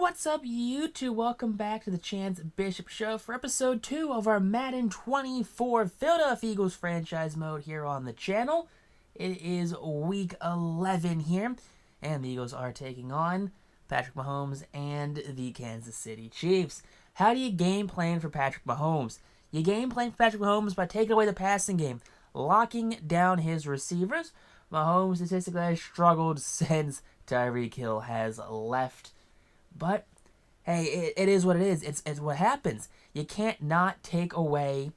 What's up, YouTube? Welcome back to the Chance Bishop Show for episode 2 of our Madden 24 Philadelphia Eagles franchise mode here on the channel. It is week 11 here, and the Eagles are taking on Patrick Mahomes and the Kansas City Chiefs. How do you game plan for Patrick Mahomes? You game plan for Patrick Mahomes by taking away the passing game, locking down his receivers. Mahomes statistically has struggled since Tyreek Hill has left. But, hey, it is what it is. It's what happens. You can't not take away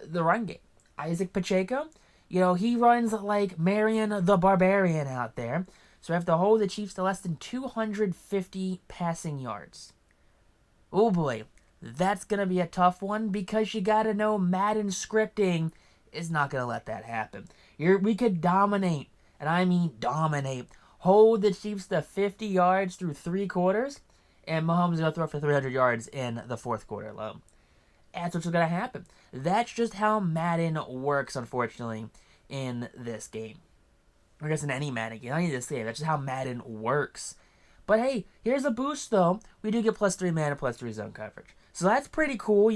the run game. Isaac Pacheco, he runs like Marion the Barbarian out there. So we have to hold the Chiefs to less than 250 passing yards. Oh boy, that's going to be a tough one because you got to know Madden scripting is not going to let that happen. We could dominate, and I mean dominate. Hold the Chiefs to 50 yards through 3 quarters, and Mahomes is going to throw for 300 yards in the 4th quarter alone. That's what's going to happen. That's just how Madden works, unfortunately, in this game. I guess in any Madden game. I need to say that's just how Madden works. But hey, here's a boost, though. We do get +3 man and +3 zone coverage. So that's pretty cool,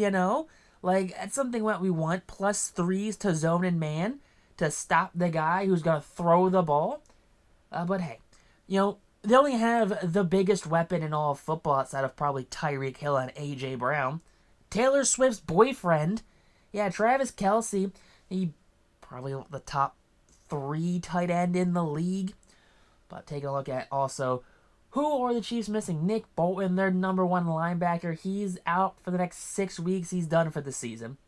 Like, that's something that we want. +3s to zone and man to stop the guy who's going to throw the ball. But hey, they only have the biggest weapon in all of football outside of probably Tyreek Hill and A.J. Brown. Taylor Swift's boyfriend. Yeah, Travis Kelce. He probably the top 3 tight end in the league. But taking a look at also, who are the Chiefs missing? Nick Bolton, their number 1 linebacker. He's out for the next 6 weeks. He's done for the season.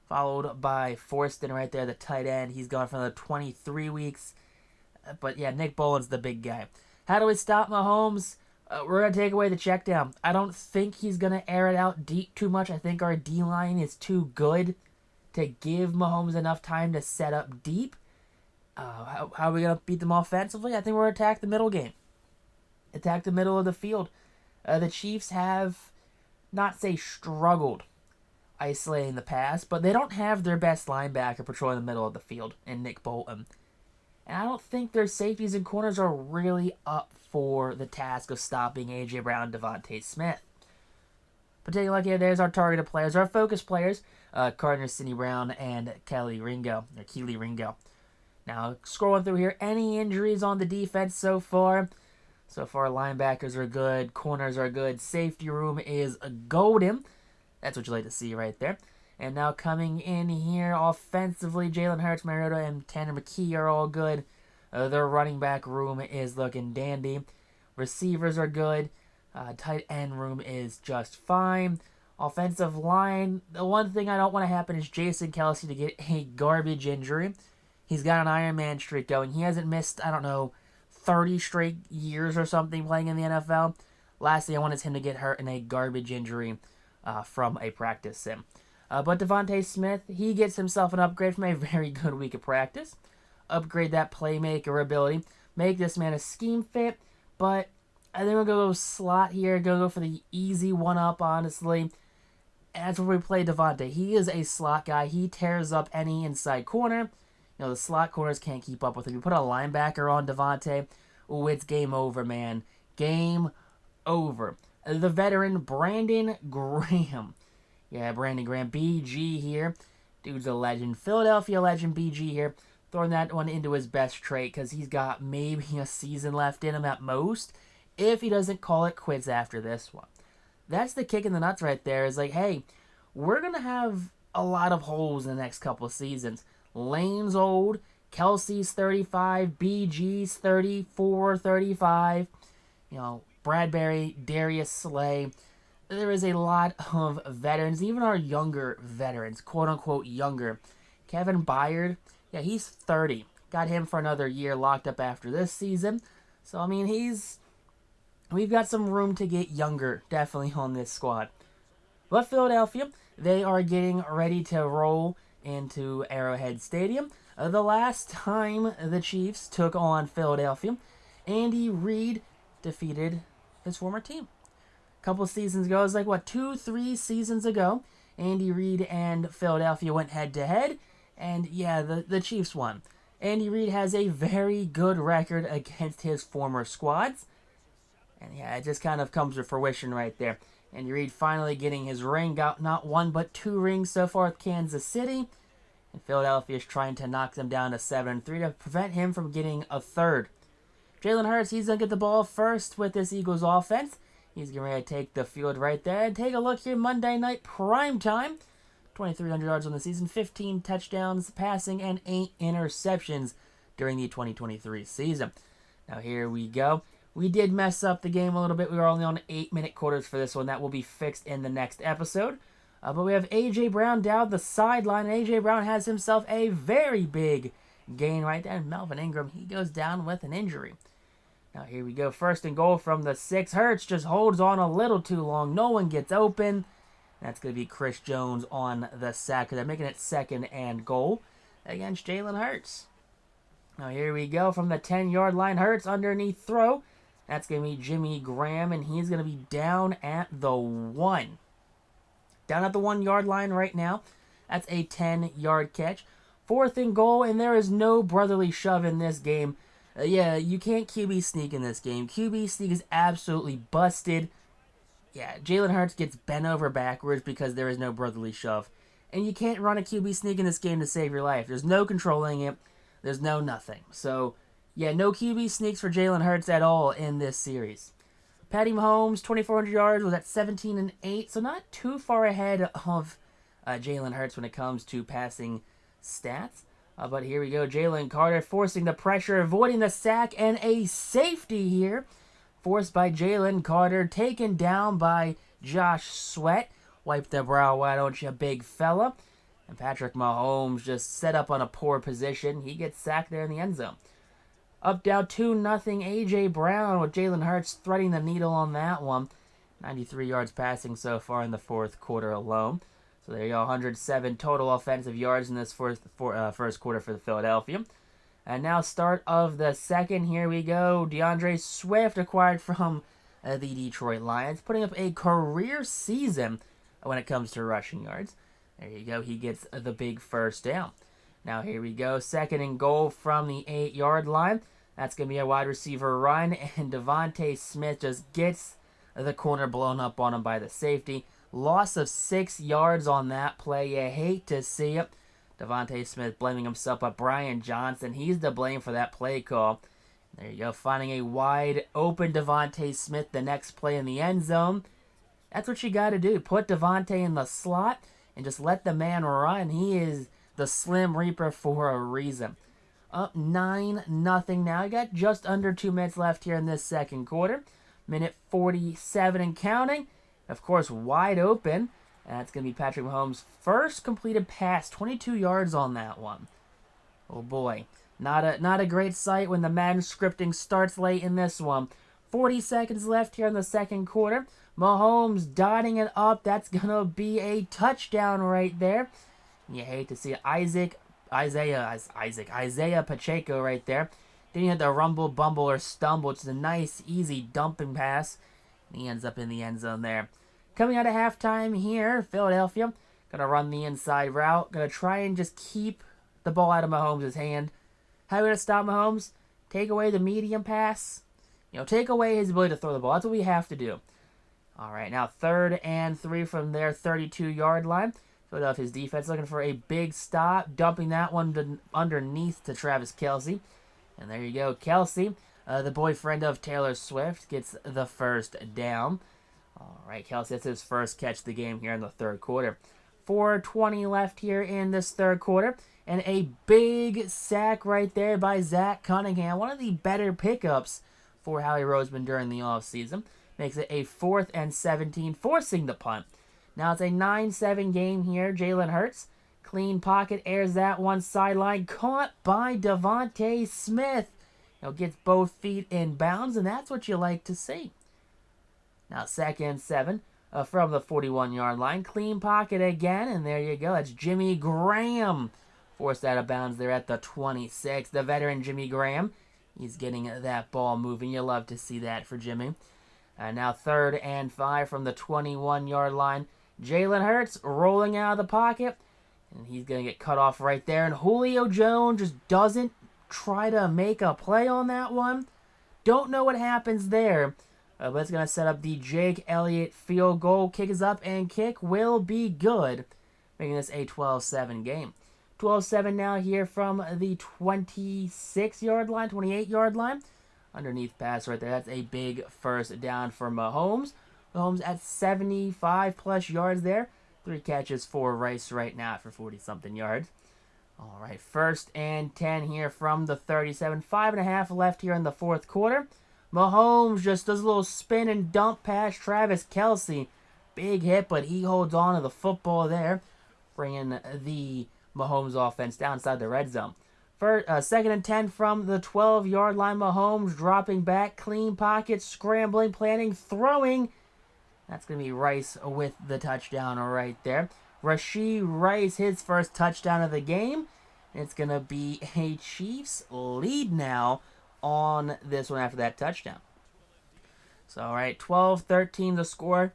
Followed by Forston right there, the tight end. He's gone for another 23 weeks. But yeah, Nick Bolton's the big guy. How do we stop Mahomes? We're going to take away the check down. I don't think he's going to air it out deep too much. I think our D-line is too good to give Mahomes enough time to set up deep. How are we going to beat them offensively? I think we're going to attack the middle game. Attack the middle of the field. The Chiefs have, not say struggled isolating the pass, but they don't have their best linebacker patrolling the middle of the field in Nick Bolton. And I don't think their safeties and corners are really up for the task of stopping A.J. Brown and Devontae Smith. But taking a look here, there's our targeted players, our focus players, Cardinal Sidney Brown and Keely Ringo. Now, scrolling through here, any injuries on the defense so far? So far, linebackers are good, corners are good, safety room is golden. That's what you like to see right there. And now coming in here offensively, Jalen Hurts, Mariota, and Tanner McKee are all good. Their running back room is looking dandy. Receivers are good. Tight end room is just fine. Offensive line, the one thing I don't want to happen is Jason Kelce to get a garbage injury. He's got an Iron Man streak going. He hasn't missed, 30 straight years or something playing in the NFL. Last thing I want is him to get hurt in a garbage injury from a practice sim. But Devontae Smith, he gets himself an upgrade from a very good week of practice. Upgrade that playmaker ability. Make this man a scheme fit. But I think we're going to go slot here. Go for the easy one-up, honestly. And that's where we play Devontae. He is a slot guy. He tears up any inside corner. The slot corners can't keep up with him. You put a linebacker on Devontae, ooh, it's game over, man. Game over. The veteran, Brandon Graham. Yeah, Brandon Graham, BG here. Dude's a legend. Philadelphia legend, BG here. Throwing that one into his best trait because he's got maybe a season left in him at most if he doesn't call it quits after this one. That's the kick in the nuts right there. Is like, hey, we're going to have a lot of holes in the next couple of seasons. Lane's old. Kelsey's 35. BG's 34, 35. Bradbury, Darius Slay. There is a lot of veterans, even our younger veterans, quote-unquote younger. Kevin Byard, yeah, he's 30. Got him for another year locked up after this season. So, we've got some room to get younger, definitely, on this squad. But Philadelphia, they are getting ready to roll into Arrowhead Stadium. The last time the Chiefs took on Philadelphia, Andy Reid defeated his former team. Couple seasons ago, it was like 2-3 seasons ago, Andy Reid and Philadelphia went head-to-head, and yeah, the Chiefs won. Andy Reid has a very good record against his former squads, And yeah, it just kind of comes to fruition right there. Andy Reid finally getting his ring, got not one but 2 rings so far with Kansas City. And Philadelphia is trying to knock them down to 7-3 to prevent him from getting a third. Jalen Hurts, he's going to get the ball first with this Eagles offense. He's getting ready to take the field right there. And take a look here, Monday night prime time. 2,300 yards on the season, 15 touchdowns passing, and 8 interceptions during the 2023 season. Now here we go. We did mess up the game a little bit. We were only on 8-minute quarters for this one. That will be fixed in the next episode. But we have A.J. Brown down the sideline. A.J. Brown has himself a very big gain right there. And Melvin Ingram, he goes down with an injury. Now here we go. 1st and goal from the 6. Hurts just holds on a little too long. No one gets open. That's going to be Chris Jones on the sack. They're making it 2nd and goal against Jalen Hurts. Now here we go from the 10-yard line. Hurts underneath throw. That's going to be Jimmy Graham, and he's going to be down at the 1. Down at the 1-yard line right now. That's a 10-yard catch. 4th and goal, and there is no brotherly shove in this game. Yeah, you can't QB sneak in this game. QB sneak is absolutely busted. Yeah, Jalen Hurts gets bent over backwards because there is no brotherly shove. And you can't run a QB sneak in this game to save your life. There's no controlling it. There's no nothing. So, yeah, no QB sneaks for Jalen Hurts at all in this series. Patty Mahomes, 2,400 yards, was at 17-8, so not too far ahead of Jalen Hurts when it comes to passing stats. But here we go, Jalen Carter forcing the pressure, avoiding the sack, and a safety here. Forced by Jalen Carter, taken down by Josh Sweat. Wipe the brow, why don't you, big fella? And Patrick Mahomes just set up on a poor position. He gets sacked there in the end zone. Up down 2-0, A.J. Brown with Jalen Hurts threading the needle on that one. 93 yards passing so far in the 4th quarter alone. So there you go, 107 total offensive yards in this first quarter for the Philadelphia. And now start of the 2nd, here we go. DeAndre Swift acquired from the Detroit Lions, putting up a career season when it comes to rushing yards. There you go, he gets the big 1st down. Now here we go, 2nd and goal from the 8-yard line. That's going to be a wide receiver run, and Devontae Smith just gets the corner blown up on him by the safety. Loss of 6 yards on that play. You hate to see it. Devontae Smith blaming himself, but Brian Johnson, he's to blame for that play call. There you go, finding a wide open Devontae Smith the next play in the end zone. That's what you got to do. Put Devontae in the slot and just let the man run. He is the Slim Reaper for a reason. Up 9-0 now. You got just under 2 minutes left here in this 2nd quarter. Minute 47 and counting. Of course, wide open. And that's going to be Patrick Mahomes' first completed pass. 22 yards on that one. Oh boy. Not a great sight when the Madden scripting starts late in this one. 40 seconds left here in the 2nd quarter. Mahomes dotting it up. That's going to be a touchdown right there. You hate to see it. Isaiah Pacheco right there. Didn't have to rumble, bumble, or stumble. It's a nice, easy dumping pass. And he ends up in the end zone there. Coming out of halftime here, Philadelphia. Going to run the inside route. Going to try and just keep the ball out of Mahomes' hand. How are we going to stop Mahomes? Take away the medium pass. Take away his ability to throw the ball. That's what we have to do. All right, now 3rd and 3 from their 32-yard line. Philadelphia's defense looking for a big stop, dumping that one underneath to Travis Kelce. And there you go, Kelce, the boyfriend of Taylor Swift, gets the 1st down. All right, Kelce, that's his first catch of the game here in the 3rd quarter. 4:20 left here in this 3rd quarter. And a big sack right there by Zach Cunningham. One of the better pickups for Howie Roseman during the offseason. Makes it a 4th and 17, forcing the punt. Now it's a 9-7 game here. Jalen Hurts, clean pocket, airs that one sideline. Caught by Devontae Smith. Gets both feet in bounds, and that's what you like to see. Now 2nd and 7 from the 41-yard line. Clean pocket again, and there you go. That's Jimmy Graham. Forced out of bounds there at the 26. The veteran Jimmy Graham. He's getting that ball moving. You love to see that for Jimmy. And now 3rd and 5 from the 21-yard line. Jalen Hurts rolling out of the pocket. And he's going to get cut off right there. And Julio Jones just doesn't try to make a play on that one. Don't know what happens there. But it's going to set up the Jake Elliott field goal. Kick is up, and kick will be good, making this a 12-7 game. 12-7 now here from the 26-yard line, 28-yard line. Underneath pass right there. That's a big first down for Mahomes. Mahomes at 75-plus yards there. 3 catches for Rice right now for 40-something yards. All right, 1st and 10 here from the 37. 5.5 left here in the fourth quarter. Mahomes just does a little spin and dump past Travis Kelce. Big hit, but he holds on to the football there, bringing the Mahomes offense down inside the red zone. 2nd and 10 from the 12-yard line. Mahomes dropping back, clean pocket, scrambling, planting, throwing. That's going to be Rice with the touchdown right there. Rashee Rice, his first touchdown of the game. It's going to be a Chiefs lead now on this one after that touchdown. So, all right, 12-13 the score.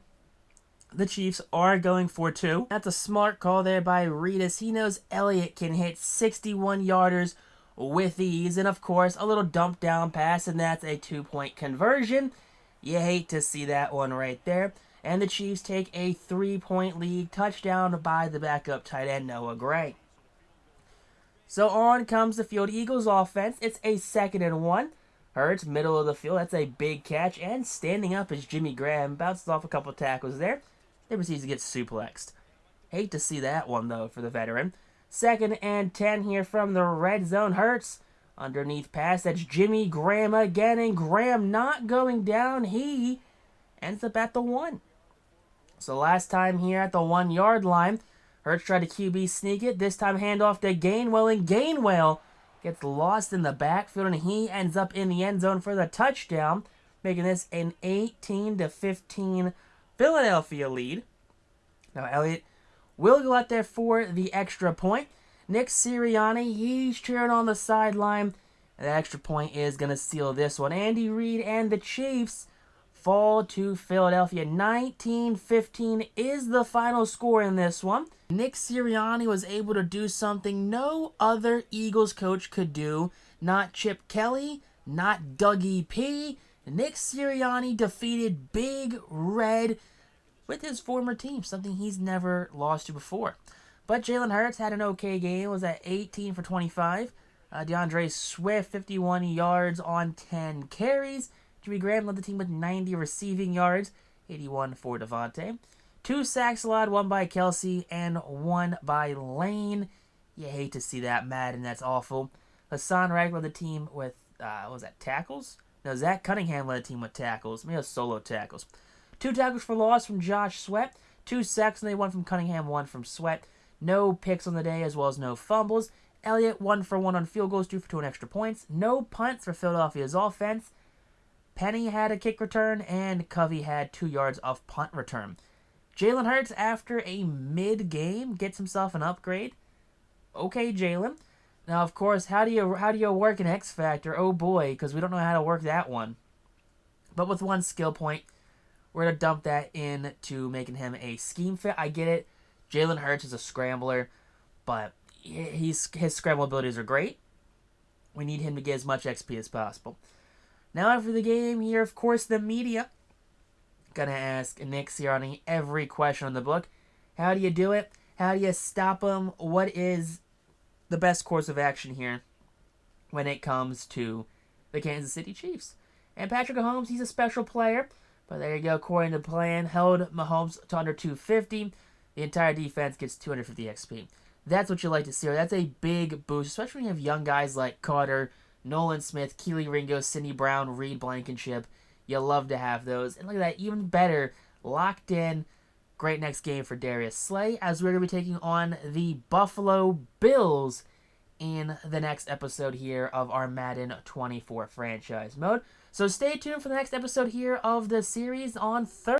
The Chiefs are going for 2. That's a smart call there by Reid. He knows Elliott can hit 61-yarders with ease. And, of course, a little dump down pass, and that's a 2-point conversion. You hate to see that one right there. And the Chiefs take a 3-point lead, touchdown by the backup tight end, Noah Gray. So on comes the field. Eagles offense. It's a 2nd and 1. Hurts, middle of the field. That's a big catch. And standing up is Jimmy Graham. Bounces off a couple tackles there. Then proceeds to get suplexed. Hate to see that one, though, for the veteran. 2nd and 10 here from the red zone. Hurts. Underneath pass. That's Jimmy Graham again. And Graham not going down. He ends up at the 1. So last time here at the 1-yard line, Hurts tried to QB sneak it. This time handoff to Gainwell, and Gainwell gets lost in the backfield, and he ends up in the end zone for the touchdown, making this an 18-15 Philadelphia lead. Now Elliott will go out there for the extra point. Nick Sirianni, he's cheering on the sideline. And that extra point is going to seal this one. Andy Reid and the Chiefs fall to Philadelphia. 19-15 is the final score in this one. Nick Sirianni was able to do something no other Eagles coach could do. Not Chip Kelly, not Dougie P. Nick Sirianni defeated Big Red with his former team, something he's never lost to before. But Jalen Hurts had an okay game. Was at 18 for 25. DeAndre Swift, 51 yards on 10 carries. Jimmy Graham led the team with 90 receiving yards, 81 for Devontae. 2 sacks allowed, 1 by Kelce and 1 by Lane. You hate to see that, Madden. That's awful. Hassan Reddick led the team with, what was that, tackles? No, Zach Cunningham led the team with tackles. Maybe it was solo tackles. 2 tackles for loss from Josh Sweat. 2 sacks, and they 1 from Cunningham, 1 from Sweat. No picks on the day, as well as no fumbles. Elliott 1 for 1 on field goals, 2 for 2 on extra points. No punts for Philadelphia's offense. Penny had a kick return, and Covey had 2 yards of punt return. Jalen Hurts, after a mid-game, gets himself an upgrade. Okay, Jalen. Now, of course, how do you work an X Factor? Oh boy, because we don't know how to work that one. But with 1 skill point, we're going to dump that into making him a scheme fit. I get it. Jalen Hurts is a scrambler, but his scramble abilities are great. We need him to get as much XP as possible. Now after the game here, of course, the media gonna ask Nick Sirianni every question on the book. How do you do it? How do you stop him? What is the best course of action here when it comes to the Kansas City Chiefs? And Patrick Mahomes, he's a special player, but there you go. According to plan, held Mahomes to under 250. The entire defense gets 250 XP. That's what you like to see. That's a big boost, especially when you have young guys like Carter, Nolan Smith, Keely Ringo, Sidney Brown, Reed Blankenship. You love to have those. And look at that, even better, locked in. Great next game for Darius Slay, as we're going to be taking on the Buffalo Bills in the next episode here of our Madden 24 franchise mode. So stay tuned for the next episode here of the series on Thursday.